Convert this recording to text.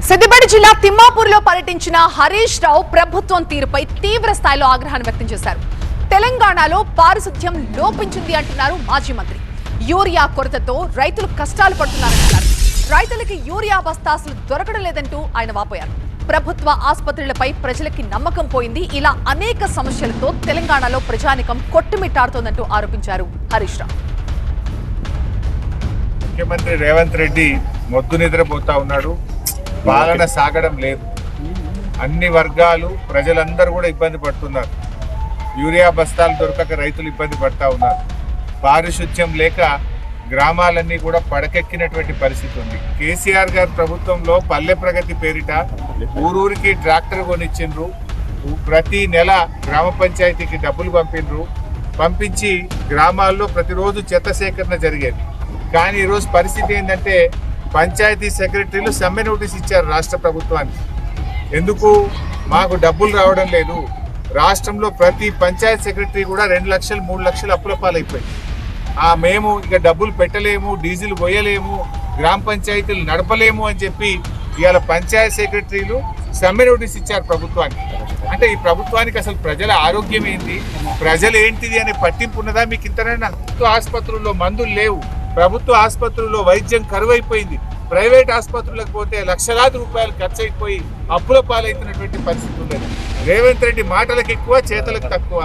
సిద్దిపేట జిల్లా తిమ్మాపూర్లో పర్యటించిన హరీష్ రావు ప్రభుత్వం తీరుపై తీవ్ర స్థాయిలో ఆగ్రహాన్ని వ్యక్తం చేశారు. తెలంగాణలో పారిశుధ్యం లోపించింది అంటున్నారు మాజీ మంత్రి. యూరియా కొరతతో రైతులు కష్టాలు పడుతున్నారంటున్నారు. రైతులకి యూరియా బస్తాసులు దొరకడం లేదంటూ ఆయన వాపోయారు. ప్రభుత్వ ఆసుపత్రులపై ప్రజలకి నమ్మకం పోయింది. ఇలా అనేక సమస్యలతో తెలంగాణలో ప్రజానికం కొట్టుమిట్టాడుతోందంటూ ఆరోపించారు హరీష్ రావు. ముఖ్యమంత్రి రేవంత్ రెడ్డి మొద్దు నిద్రపోతా ఉన్నాడు. పాలన సాగడం లేదు. అన్ని వర్గాలు ప్రజలందరూ కూడా ఇబ్బంది పడుతున్నారు. యూరియా బస్తాలు దొరకక రైతులు ఇబ్బంది పడతా ఉన్నారు. పారిశుధ్యం లేక గ్రామాలన్నీ కూడా పడకెక్కినటువంటి పరిస్థితి ఉంది. కేసీఆర్ గారి ప్రభుత్వంలో పల్లె ప్రగతి పేరిట ఊరూరికి ట్రాక్టర్ కొనిచ్చిండ్రు. ప్రతి నెల గ్రామ పంచాయతీకి డబ్బులు పంపించి గ్రామాల్లో ప్రతిరోజు చెత్త సేకరణ జరిగేది. కానీ ఈరోజు పరిస్థితి ఏంటంటే పంచాయతీ సెక్రటరీలు సమ్మె నోటీస్ ఇచ్చారు రాష్ట్ర ప్రభుత్వానికి. ఎందుకు? మాకు డబ్బులు రావడం లేదు. రాష్ట్రంలో ప్రతి పంచాయతీ సెక్రటరీ కూడా 2 లక్షలు 3 లక్షలు అప్పుల పాలైపోయింది. మేము ఇక డబ్బులు పెట్టలేము, డీజిల్ పోయలేము, గ్రామ పంచాయతీలు నడపలేము అని చెప్పి ఇవాళ పంచాయతీ సెక్రటరీలు సమ్మె నోటీస్ ఇచ్చారు ప్రభుత్వానికి. అంటే ఈ ప్రభుత్వానికి అసలు ప్రజల ఆరోగ్యం ఏంటి, ప్రజలు ఏంటిది అనే పట్టింపు ఉన్నదా మీకు? ఇంతనైనా ఆసుపత్రుల్లో మందులు లేవు, ప్రభుత్వ ఆసుపత్రుల్లో వైద్యం కరువైపోయింది, ప్రైవేట్ ఆసుపత్రులకు పోతే లక్షలాది రూపాయలు ఖర్చు అయిపోయి అప్పుల పాలవుతున్నటువంటి పరిస్థితి ఉన్నది. రేవంత్ రెడ్డి మాటలకు ఎక్కువ, చేతలకు తక్కువ.